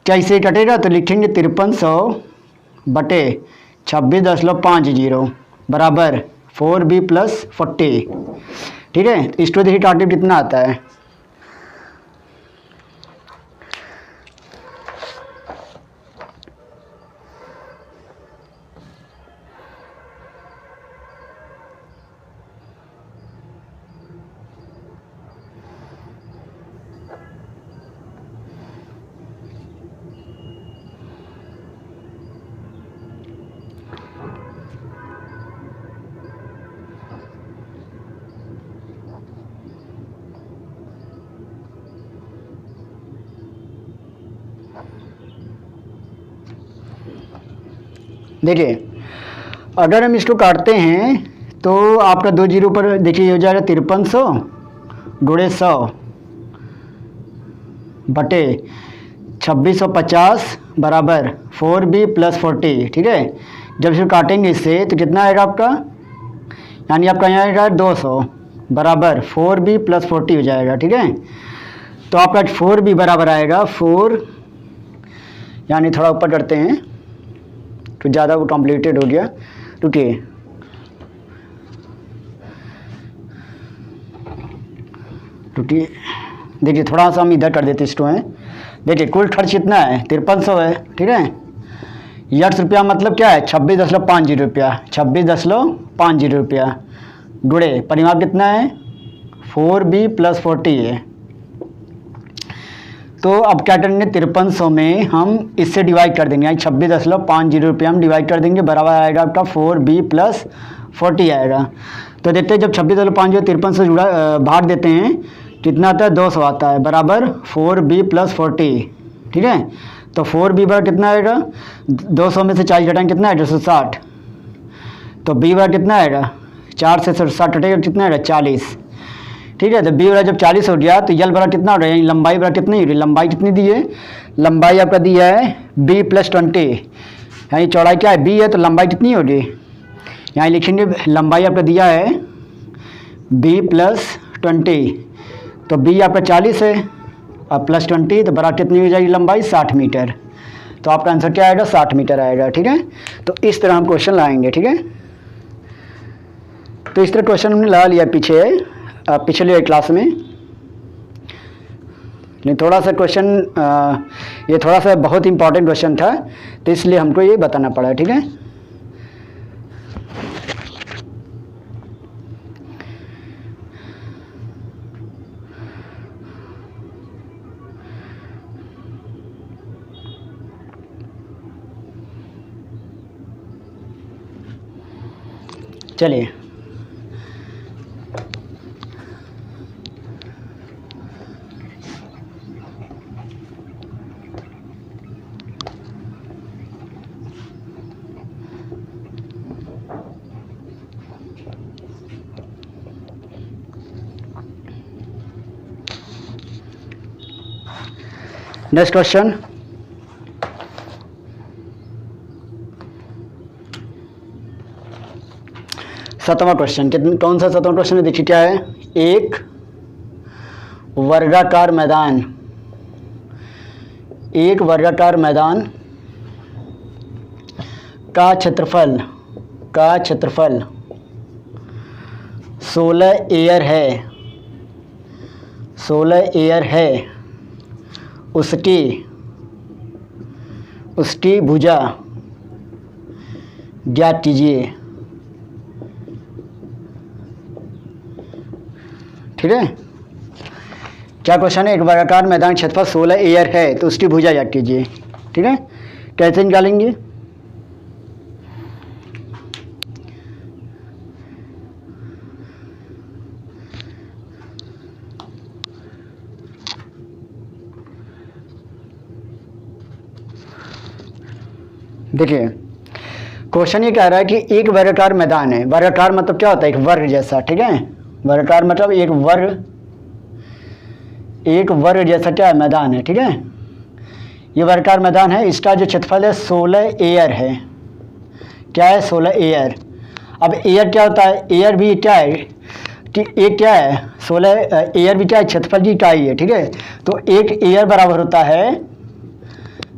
A: क्या इसे कटेगा, तो लिखेंगे 5300 बटे 26.50 बराबर 4b प्लस 40, ठीक है। तो इसको देखिए काटे कितना आता है, देखिए अगर हम इसको काटते हैं तो आपका 2 जीरो पर देखिए हो जाएगा 5300 गुणे 100 बटे 2650 बराबर 4b प्लस 40, ठीक है। जब इसको काटेंगे इससे तो कितना आएगा आपका, यानी आपका यहाँ आएगा 200 बराबर 4b प्लस 40 हो जाएगा, ठीक है। तो आपका 4b बराबर आएगा 4, यानी थोड़ा ऊपर करते हैं तो ज़्यादा वो कॉम्प्लीटेड हो गया, रुकिए, देखिए थोड़ा सा हम इधर कर देते इसको हैं। देखिए कुल खर्च कितना है, 5300 है, ठीक है। यक्स रुपया मतलब क्या है, 26.50 रुपया, 26.50 रुपया गुणे परिमाप कितना है, 4b प्लस 40 है। तो अब क्या करेंगे, 5300 में हम इससे डिवाइड कर देंगे, यानी 26.50 रुपया हम डिवाइड कर देंगे, बराबर आएगा आपका 4b प्लस 40 आएगा। तो देखते हैं जब 26.50 5300 से जुड़ा भाग देते हैं कितना आता है, 200 आता है, बराबर 4b प्लस 40, ठीक है। तो 4b बराबर कितना आएगा, 200 में से 40 घटाएंगे कितना है, 260। तो b बराबर कितना आएगा, 4 से 60 घटेगा कितना आएगा, 40, ठीक है। तो b बराबर जब 40 हो गया तो यल बराबर कितना हो रहा है, यानी लंबाई बराबर कितनी हो रही है, लंबाई कितनी दी है, लंबाई आपका दिया है b प्लस 20, यानी चौड़ाई क्या है, b है, तो लंबाई कितनी होगी, यहाँ लिखेंगे लंबाई आपका दिया है b प्लस 20, तो b आपका 40 है और प्लस 20 तो बराबर कितनी हो जाएगी लंबाई, 60 मीटर। तो आपका आंसर क्या आएगा, 60 मीटर आएगा, ठीक है। तो इस तरह हम क्वेश्चन लाएंगे, ठीक है। तो इस तरह क्वेश्चन हमने ला लिया पिछले क्लास में, लेकिन थोड़ा सा क्वेश्चन ये थोड़ा सा बहुत इंपॉर्टेंट क्वेश्चन था तो इसलिए हमको ये बताना पड़ा, ठीक है। चलिए नेक्स्ट क्वेश्चन, सातवां क्वेश्चन, कौन सा सातवां क्वेश्चन है, देखिए क्या है, एक वर्गाकार मैदान, एक वर्गाकार मैदान का क्षेत्रफल 16 एयर है, 16 एयर है, उसकी भुजा ज्ञात कीजिए। ठीक है, क्या क्वेश्चन है? एक वर्गाकार मैदान क्षेत्रफल 16 एयर है तो उसकी भुजा ज्ञात कीजिए। ठीक है, कैसे निकालेंगे? देखिए क्वेश्चन ये कह रहा है कि एक वर्गाकार मैदान है। वर्गाकार मतलब क्या होता है? एक वर्ग जैसा। ठीक है, वर्गाकार मतलब एक वर्ग जैसा क्या है? मैदान है। ठीक है, ये वर्गाकार मैदान है, इसका जो क्षेत्रफल है 16 एयर है। क्या है? 16 एयर। अब एयर क्या होता है? एयर भी क्या है कि एक क्या है? 16 एयर भी क्या है? क्षेत्रफल की इकाई है। ठीक है, तो एक एयर बराबर होता है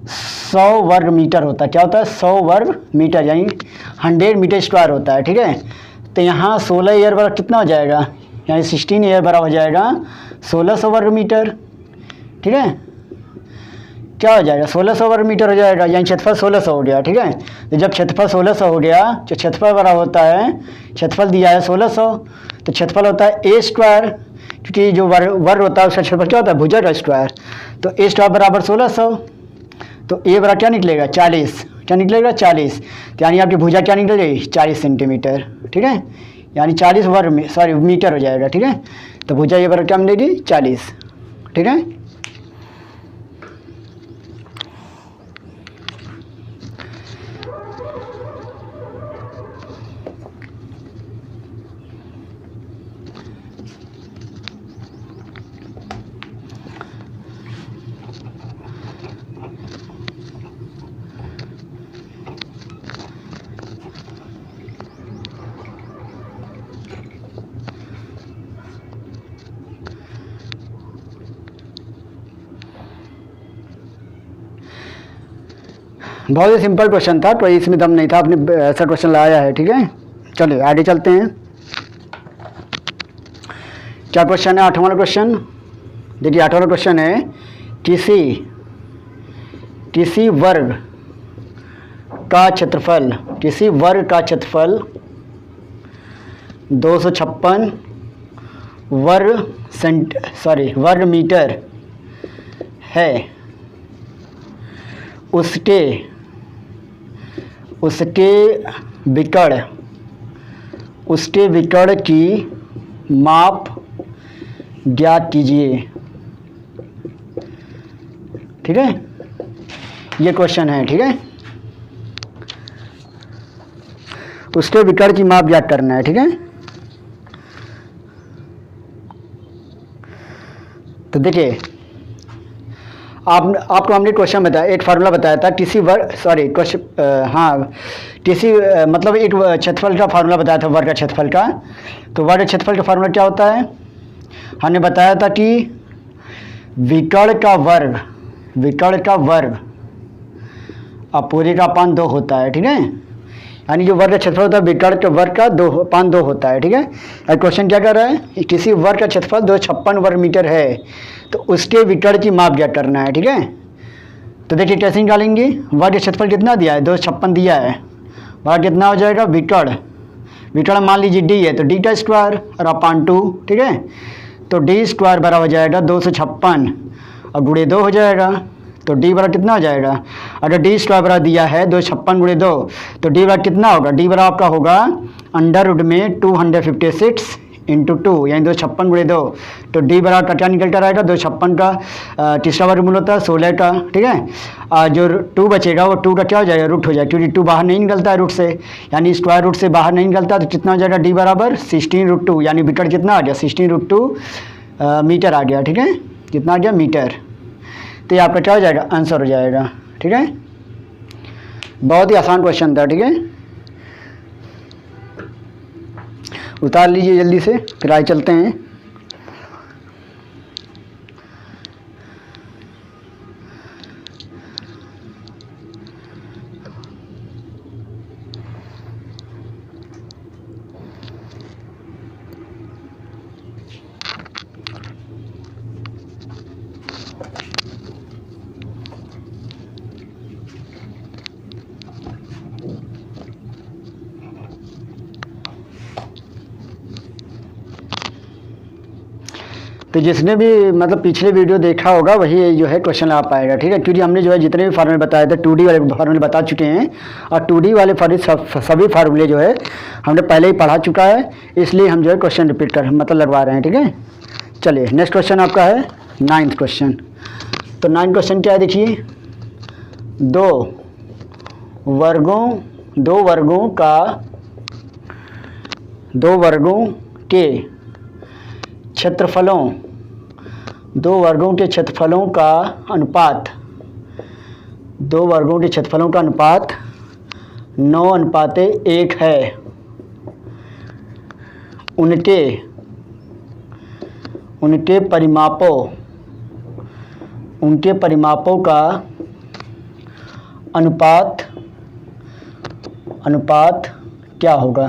A: 100 वर्ग मीटर होता है। क्या होता है? 100 वर्ग मीटर, यानी 100 मीटर स्क्वायर होता है। ठीक है, तो यहाँ 16 एयर बराबर कितना हो जाएगा? यानी 16 एयर बराबर हो जाएगा 1600 वर्ग मीटर। ठीक है, क्या हो जाएगा? 1600 वर्ग मीटर हो जाएगा, यानी क्षेत्रफल 1600 हो गया। ठीक है, तो जब क्षेत्रफल 1600 हो गया तो क्षेत्रफल बराबर होता है, क्षेत्रफल दिया है 1600 तो क्षेत्रफल होता है ए स्क्वायर, क्योंकि जो वर्ग होता है उसका क्षेत्रफल क्या होता है? भुजा का स्क्वायर। तो ए स्क्वायर बराबर 1600, तो ए बराबर क्या निकलेगा? 40। क्या निकलेगा? 40। तो यानी आपकी भुजा क्या निकलेगी? 40 सेंटीमीटर। ठीक है, यानी 40 मीटर हो जाएगा। ठीक है, तो भुजा ये बराबर क्या मिलेगी? 40। ठीक है, बहुत ही सिंपल क्वेश्चन था, कोई इसमें दम नहीं था, आपने ऐसा क्वेश्चन लाया है। ठीक है, चलिए आगे चलते हैं। क्या क्वेश्चन है? 8वां वाला क्वेश्चन। देखिए 8वां वाला क्वेश्चन है, किसी वर्ग का क्षेत्रफल 256 वर्ग मीटर है, उसके विकर्ण की माप ज्ञात कीजिए। ठीक है, ये क्वेश्चन है। ठीक है, उसके विकर्ण की माप ज्ञात करना है। ठीक है, तो देखिए आपको हमने क्वेश्चन बताया, एक फार्मूला बताया था किसी मतलब एक क्षेत्रफल का फार्मूला बताया था, वर्ग का क्षेत्रफल का। तो वर्ग क्षेत्रफल का फार्मूला क्या होता है? हमने बताया था कि विकर्ण का वर्ग अब पूरे का अपान 2 होता है। ठीक है, यानी जो वर्ग का क्षेत्रफल होता है विकर्ण के वर्ग का 2 होता है। ठीक है, और क्वेश्चन क्या कर रहा है? किसी वर्ग का क्षेत्रफल 256 वर्ग मीटर है तो उसके विकर्ण की माप ज्ञात करना है। ठीक है, तो देखिए कैसे निकालेंगे? वर्ग क्षेत्रफल कितना दिया है? 256 दिया है, वर्ग कितना हो जाएगा? विकर्ण मान लीजिए डी है तो डी का स्क्वायर और अपान 2। ठीक है, तो डी स्क्वायर बराबर हो जाएगा 256 और गुणे 2 हो जाएगा, तो डी बराबर कितना हो जाएगा? अगर डी स्क्वायर बराबर दिया है 256 गुणे 2 तो डी बराबर कितना होगा? डी बराबर आपका होगा अंडर रूट में 256 इंटू 2, यानी 256 गुणे 2, तो डी बराबर का क्या निकल कर आएगा? 256 का तीसरा वर्गमूल होता है 16 का। ठीक है, जो 2 बचेगा वो 2 का क्या हो जाएगा? रूट हो जाएगा, क्योंकि 2 बाहर नहीं निकलता है रूट से, यानी स्क्वायर रूट से बाहर नहीं निकलता, तो कितना हो जाएगा? डी बराबर 16√2, यानी विकर्ण कितना आ गया? 16√2 मीटर आ गया। ठीक है, कितना आ गया? मीटर। तो ये आपका क्या हो जाएगा? आंसर हो जाएगा। ठीक है, बहुत ही आसान क्वेश्चन था। ठीक है, उतार लीजिए जल्दी से, फिर आगे चलते हैं। तो जिसने भी मतलब पिछले वीडियो देखा होगा वही जो है क्वेश्चन आ पाएगा, ठीक है। क्योंकि हमने जो है जितने भी फार्मूले बताए थे 2D वाले फार्मूले बता चुके हैं, और 2D वाले सभी फार्मूले जो है हमने पहले ही पढ़ा चुका है, इसलिए हम जो है क्वेश्चन रिपीट कर मतलब लगवा रहे हैं, ठीक है। चलिए नेक्स्ट क्वेश्चन आपका है 9th क्वेश्चन। तो 9th क्वेश्चन क्या है देखिए, दो वर्गों के क्षेत्रफलों का अनुपात 9:1 है। उनके परिमापों का अनुपात क्या होगा,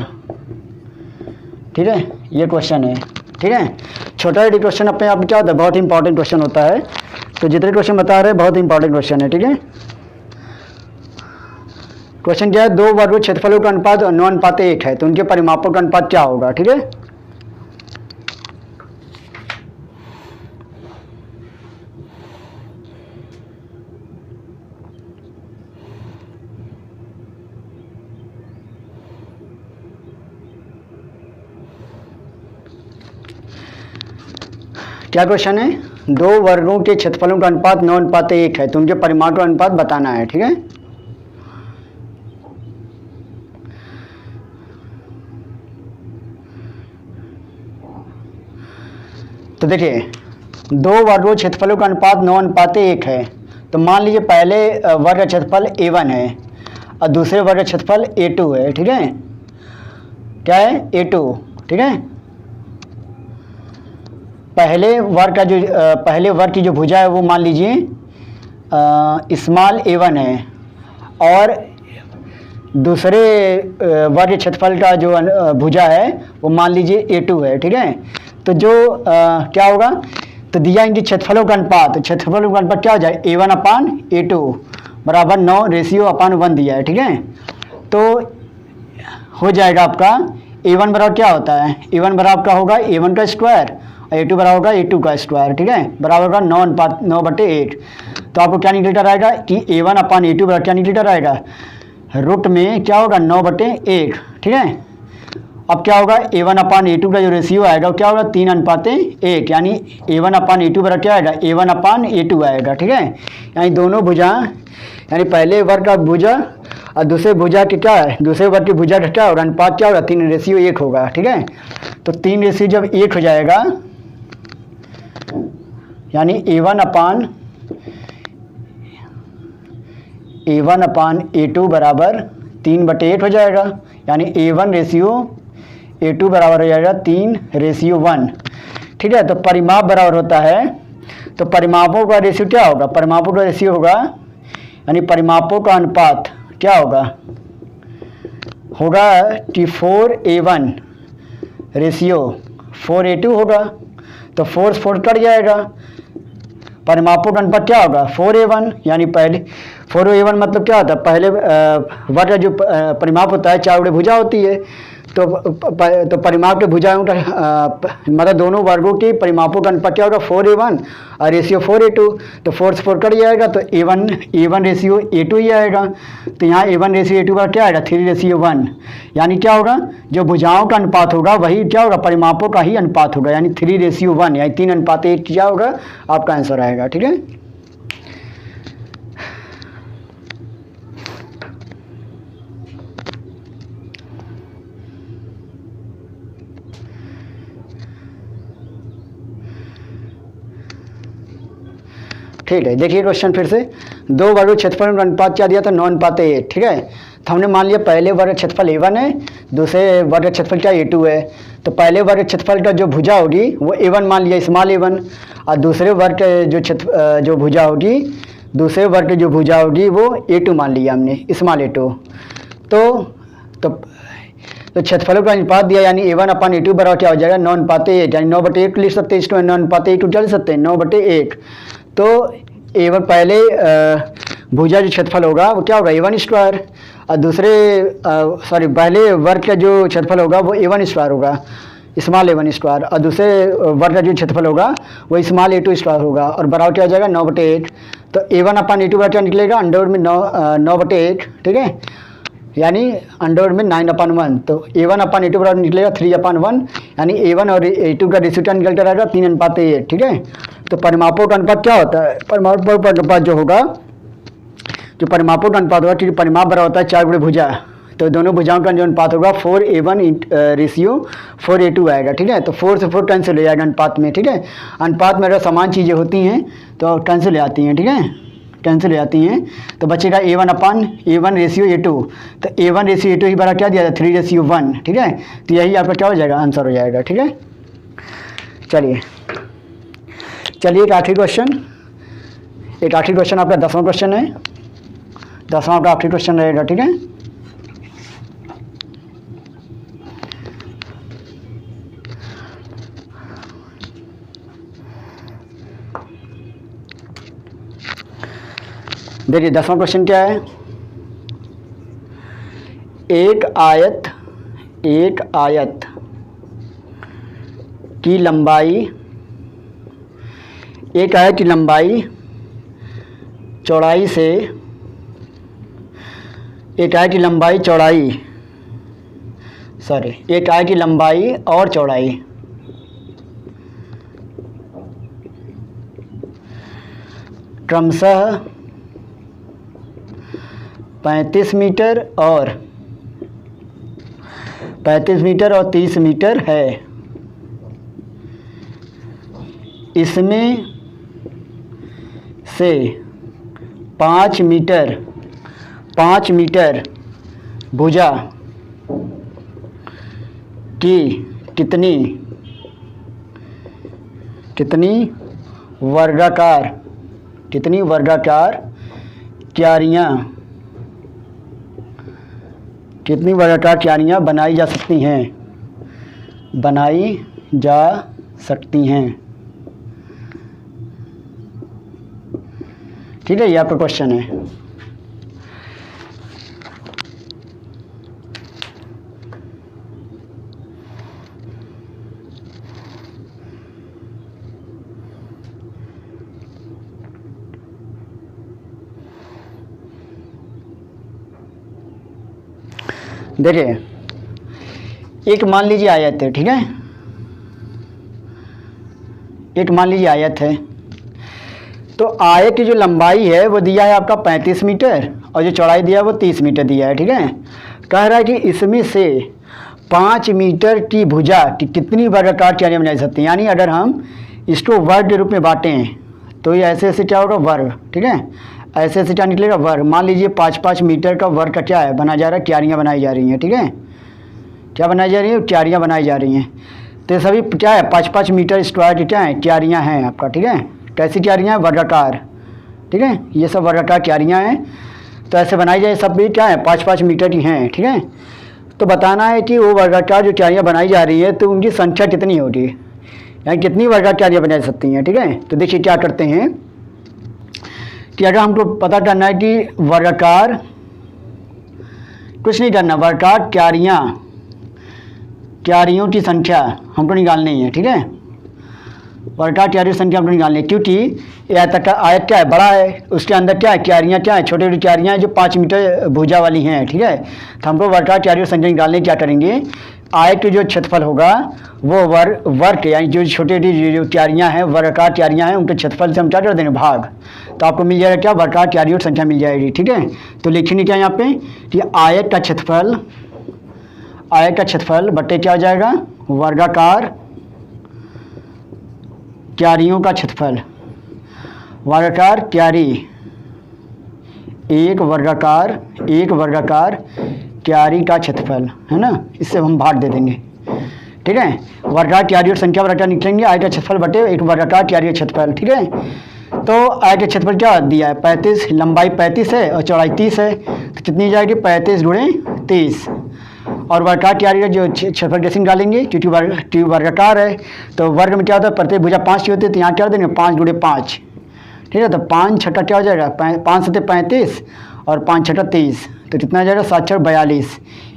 A: ठीक है। ये क्वेश्चन है, ठीक है। छोटा डी क्वेश्चन अपने आप में क्या होता है, बहुत इंपॉर्टेंट क्वेश्चन होता है। तो जितने क्वेश्चन बता रहे हैं बहुत इंपॉर्टेंट क्वेश्चन है, ठीक है। क्वेश्चन क्या है, दो वर्गों क्षेत्रफलों का अनुपात 9:1 है, तो उनके परिमापों का अनुपात क्या होगा, ठीक है। क्या क्वेश्चन है, दो वर्गों के क्षेत्रफलों का अनुपात 9:1 है, तो उनके परिमाण का अनुपात बताना है, ठीक है। तो देखिए दो वर्गों क्षेत्रफलों का अनुपात 9:1 है, तो मान लीजिए पहले वर्ग का क्षेत्रफल A1 है और दूसरे वर्ग का क्षेत्रफल A2 है, ठीक है। क्या है, A2, ठीक है। पहले वर्ग की जो भुजा है वो मान लीजिए स्मॉल A1 है, और दूसरे वर्ग के क्षेत्रफल का जो भुजा है वो मान लीजिए A2 है, ठीक है। तो जो क्या होगा, तो दिया इनके क्षेत्रफलों का अनुपात, क्षेत्रफलों का अनुपात क्या हो जाए, A1/A2 बराबर 9:1 दिया है, ठीक है। तो हो जाएगा आपका A1 बराबर क्या होता है, A1 बराबर का होगा A1 का स्क्वायर और A2 बराबर होगा A2 का स्क्वायर, ठीक है, बराबर होगा 9/8। तो आपको क्या निकलकर आएगा कि A1/A2 बराबर क्या निकलकर आएगा, रूट में क्या होगा 9/1, ठीक है। अब क्या होगा, A1/A2 का जो रेशियो आएगा वो क्या होगा 3:1, यानी A1/A2 बराबर क्या आएगा, A1/A2 आएगा, ठीक है। यानी दोनों भुजा, यानी पहले वर्ग का भुजा और दूसरे भुजा के क्या है, दूसरे वर्ग की भुजा का क्या होगा, अनुपात क्या होगा, 3:1 होगा, ठीक है। तो 3 जब 1 हो जाएगा, यानी A1/A2 बराबर 3/8 हो जाएगा, यानी A1:A2 बराबर हो जाएगा 3:1, ठीक है। तो परिमाप बराबर होता है, तो परिमापों का रेशियो क्या होगा, परिमापों का रेशियो होगा, यानी परिमापों का अनुपात क्या होगा कि 4:1 रेशियो 4:2 होगा। तो 4 कट जाएगा, परिमापों का अनुपात क्या होगा 4:1, यानी पहले 4:1 मतलब क्या होता है, पहले वर्ग का जो परिमाप होता है 4 भुजा होती है, तो परिमाप के भुजाओं का मतलब दोनों वर्गों के परिमापों का अनुपात क्या होगा 4:1 और रेशियो 4:2। तो 4 कट जाएगा, तो A1:A2 ही आएगा। तो यहाँ A1:A2 का क्या आएगा 3:1, यानी क्या होगा, जो भुजाओं का अनुपात होगा वही क्या होगा, परिमापों का ही अनुपात होगा, यानी 3:1, यानी 3:1 क्या होगा, आपका आंसर आएगा, ठीक है। ठीक है, देखिए क्वेश्चन फिर से, दो वर्गों क्षेत्रफल का अनुपात क्या दिया था 9:1, ठीक है। तो हमने मान लिया पहले वर्ग क्षेत्रफल A1 है, दूसरे वर्ग क्षेत्रफल क्या A2 है। तो पहले वर्ग क्षेत्रफल का जो भुजा होगी वो A1 मान लिया, स्मॉल A1, और दूसरे वर्ग जो भुजा होगी, दूसरे वर्ग की जो भुजा होगी वो A2 मान लिया हमने, स्मॉल A2। तो क्षेत्रफलों का अनुपात दिया, यानी A1/A2 बराबर क्या हो जाएगा 9:1, यानी 9/1 लिख सकते हैं इसको, 9:1 क्या लिख सकते हैं 9/1। तो A1 पहले भुजा जो क्षेत्रफल होगा वो क्या होगा A1 स्क्वायर, और दूसरे पहले वर्ग का जो क्षेत्रफल होगा वो A1 स्क्वायर होगा, स्मॉल a1 स्क्वायर, और दूसरे वर्ग का जो क्षेत्रफल होगा वो स्मॉल a2 स्क्वायर होगा, और बराबर क्या हो जाएगा 9/8। तो a1 अपन a2 बराबर क्या निकलेगा अंडर में 9/8, ठीक है, यानी अंडर में 9/1। तो a1 अपन a2 बराबर निकलेगा 3/1, यानी a1 और a2 का रेशियो क्या निकलता रहेगा 3:8, ठीक है। तो परिमापों का अनुपात क्या होता है, परिमापों का अनुपात जो होगा, जो परिमापों का अनुपात होगा, क्योंकि परिमाप बराबर होता है 4 गुणे भुजा, तो दोनों भुजाओं का जो अनुपात होगा 4a1 रेशियो 4a2 आएगा, ठीक है। तो 4 से 4 कैंसिल हो जाएगा अनुपात में, ठीक है। अनुपात में अगर समान चीज़ें होती हैं तो कैंसिल हो जाती हैं, ठीक है, कैंसिल हो जाती हैं। तो बचेगा a1 रेशियो a2, तो a1 रेशियो a2 ही बड़ा क्या दिया था 3:1, ठीक है। तो यही आपका क्या हो जाएगा, आंसर हो जाएगा, ठीक है। चलिए एक आखिरी क्वेश्चन आपका 10वां क्वेश्चन है, 10वां आपका आखिरी क्वेश्चन रहेगा, ठीक है। देखिए 10वां क्वेश्चन क्या है, एक आयत की लंबाई, एक आयत की लंबाई चौड़ाई से, एक आयत की लंबाई और चौड़ाई क्रमशः 35 मीटर और 30 मीटर है। इसमें से 5 मीटर भुजा की कितनी वर्गाकार क्यारियाँ बनाई जा सकती हैं, ठीक है। ये आपका क्वेश्चन है। देखिए एक मान लीजिए आयत है, ठीक है, एक मान लीजिए आयत है। तो आयत की जो लंबाई है वो दिया है आपका 35 मीटर और जो चौड़ाई दिया है वो 30 मीटर दिया है, ठीक है। कह रहा है कि इसमें से 5 मीटर की भुजा की कितनी वर्गाकार क्यारियाँ बनाई सकती हैं, यानी अगर हम इसको वर्ग के रूप में बांटें तो ये ऐसे क्या होगा वर्ग, ठीक है, ऐसे क्या निकलेगा वर्ग। मान लीजिए 5-5 मीटर का वर्ग का क्या है बना जा रहा है, क्यारियाँ बनाई जा रही हैं, ठीक है, क्या बनाई जा रही है, क्यारियाँ बनाई जा रही हैं। तो सभी क्या है 5-5 मीटर स्क्वायर की क्या है क्यारियाँ हैं आपका, ठीक है। कैसी क्यारियाँ हैं, वर्गाकार, ठीक है, ये सब वर्गाकार क्यारियाँ हैं। तो ऐसे बनाई जाए, सब भी क्या है 5-5 मीटर की हैं, ठीक है। तो बताना है कि वो वर्गाकार जो क्यारियाँ बनाई जा रही है तो उनकी संख्या कितनी होगी, यानी कितनी वर्गाकार क्यारियाँ बनाई जा सकती हैं, ठीक है। तो देखिए क्या करते हैं कि अगर हमको पता करना है कि वर्गाकार, कुछ नहीं करना, वर्गाकार क्यारियों की संख्या हमको निकालनी है, ठीक है। वर्गाकार क्यारियों की संख्या हमको निकालनी है, क्योंकि आयत क्या है बड़ा है, उसके अंदर क्या है क्यारियाँ, क्या है छोटी छोटी क्यारियाँ जो 5 मीटर भुजा वाली हैं, ठीक है। तो हमको वर्गाकार क्यारियों की संख्या निकालने क्या करेंगे, आयत के जो क्षेत्रफल होगा वो वर्ग यानी जो छोटी छोटी जो क्यारियाँ हैं वर्गाकार क्यारियाँ हैं उनके क्षेत्रफल से हम क्या कर देंगे भाग, तो आपको मिल जाएगा क्या वर्गाकार क्यारियों की संख्या मिल जाएगी, ठीक है। तो लिखेंगे क्या यहाँ पे कि आयत का क्षेत्रफल बट्टे क्या हो जाएगा वर्गाकार क्यारियों का क्षेत्रफल, वर्गाकार क्यारी एक वर्गाकार क्यारी का क्षेत्रफल है ना, इससे हम भाग दे देंगे, ठीक है। वर्गाकार क्यारी और संख्या वर्गाकार निकलेंगे, आय का क्षेत्रफल बटे एक वर्गाकार क्यारी क्षेत्रफल, ठीक है। तो आय का क्षेत्रफल क्या दिया है 35, लंबाई 35 है और चौड़ाई 30 है, तो कितनी जाएगी 35 गुणे 30। और वर्गाकार क्यारी का जो क्षेत्रफल कैसे निकालेंगे, क्योंकि वर्गाकार है तो वर्ग में क्या होता है प्रत्येक भुजा 5 की होती है, तो यहाँ क्या देंगे 5 गुणे 5, ठीक है। तो 5 छठा क्या हो जाएगा 5 सत्ते 35 और 5 छठा 30, तो कितना आ जाएगा 7 छठा 42,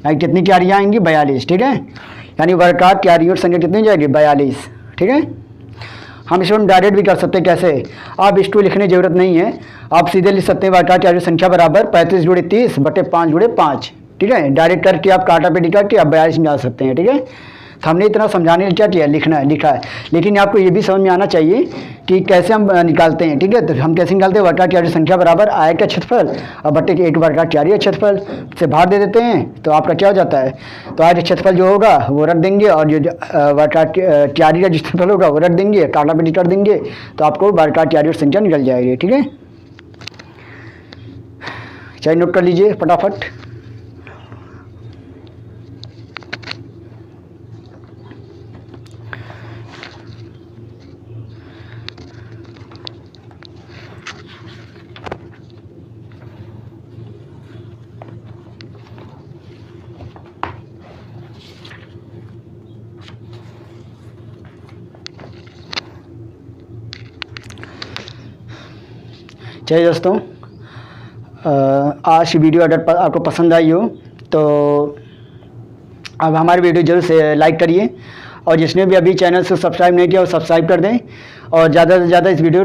A: यानी कितनी क्यारियाँ आएंगी 42, ठीक है। यानी वर्गाकार क्यारियों की संख्या कितनी हो जाएगी 42, ठीक है। हम इसको डायरेक्ट भी कर सकते हैं, कैसे, आप इस टू लिखने की जरूरत नहीं है, आप सीधे लिख सकते हैं वर्गाकार क्यारियों की संख्या बराबर 35 × 30 बटे 5 × 5, ठीक है। डायरेक्ट करके आप काटा पेटी करके आप 42 निकाल सकते हैं, ठीक है। तो हमने इतना समझाने के लिए क्या किया, लिखा है, लेकिन आपको ये भी समझ में आना चाहिए कि कैसे हम निकालते हैं, ठीक है। तो हम कैसे निकालते हैं, वर्गाकार क्यारी संख्या बराबर आयत का क्षेत्रफल और बटे एक वर्गाकार क्यारी का क्षेत्रफल से भाग दे देते हैं, तो आपका क्या हो जाता है, तो आयत का क्षेत्रफल जो होगा वो रख देंगे और जो वर्गाकार क्यारी का क्षेत्रफल होगा वो रख देंगे, काटा पेटी कर देंगे, तो आपको वर्गाकार क्यारी की संख्या निकल जाएगी, ठीक है। चलिए नोट कर लीजिए फटाफट। चलिए दोस्तों, आज की वीडियो अगर आपको पसंद आई हो तो अब हमारी वीडियो जल्द से लाइक करिए, और जिसने भी अभी चैनल से सब्सक्राइब नहीं किया वो सब्सक्राइब कर दें, और ज़्यादा से ज़्यादा इस वीडियो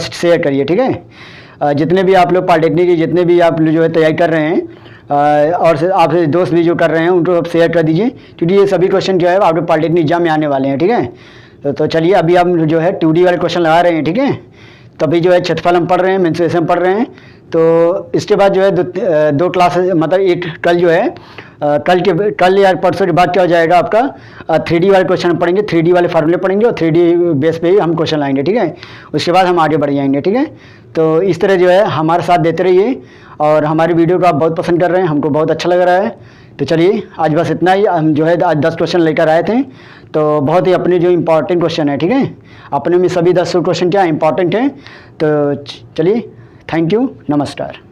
A: शेयर करिए, ठीक है। जितने भी आप लोग पॉलिटेक्निक की जितने भी आप जो है तैयारी कर रहे हैं और आपसे दोस्त भी जो कर रहे हैं उनको आप शेयर कर दीजिए, क्योंकि ये सभी क्वेश्चन जो है आपके पॉलिटेक्निक एग्जाम में आने वाले हैं, ठीक है। तो चलिए अभी हम जो है 2D वाले क्वेश्चन लगा रहे हैं, ठीक है। तभी जो है क्षेत्रफल हम पढ़ रहे हैं, मेंसुरेशन पढ़ रहे हैं, तो इसके बाद जो है दो क्लासेस, मतलब एक कल जो है कल या परसों के बाद क्या हो जाएगा आपका 3D वाले क्वेश्चन पढ़ेंगे, 3D वाले फार्मूले पढ़ेंगे और 3D बेस पे ही हम क्वेश्चन लाएंगे, ठीक है। उसके बाद हम आगे बढ़ जाएंगे, ठीक है। तो इस तरह जो है हमारे साथ देते रहिए, और हमारी वीडियो को आप बहुत पसंद कर रहे हैं, हमको बहुत अच्छा लग रहा है। तो चलिए आज बस इतना ही, हम जो है आज 10 क्वेश्चन लेकर आए थे, तो बहुत ही अपने जो इम्पोर्टेंट क्वेश्चन है, ठीक है। अपने में सभी 10 क्वेश्चन क्या इंपॉर्टेंट हैं। तो चलिए, थैंक यू, नमस्कार।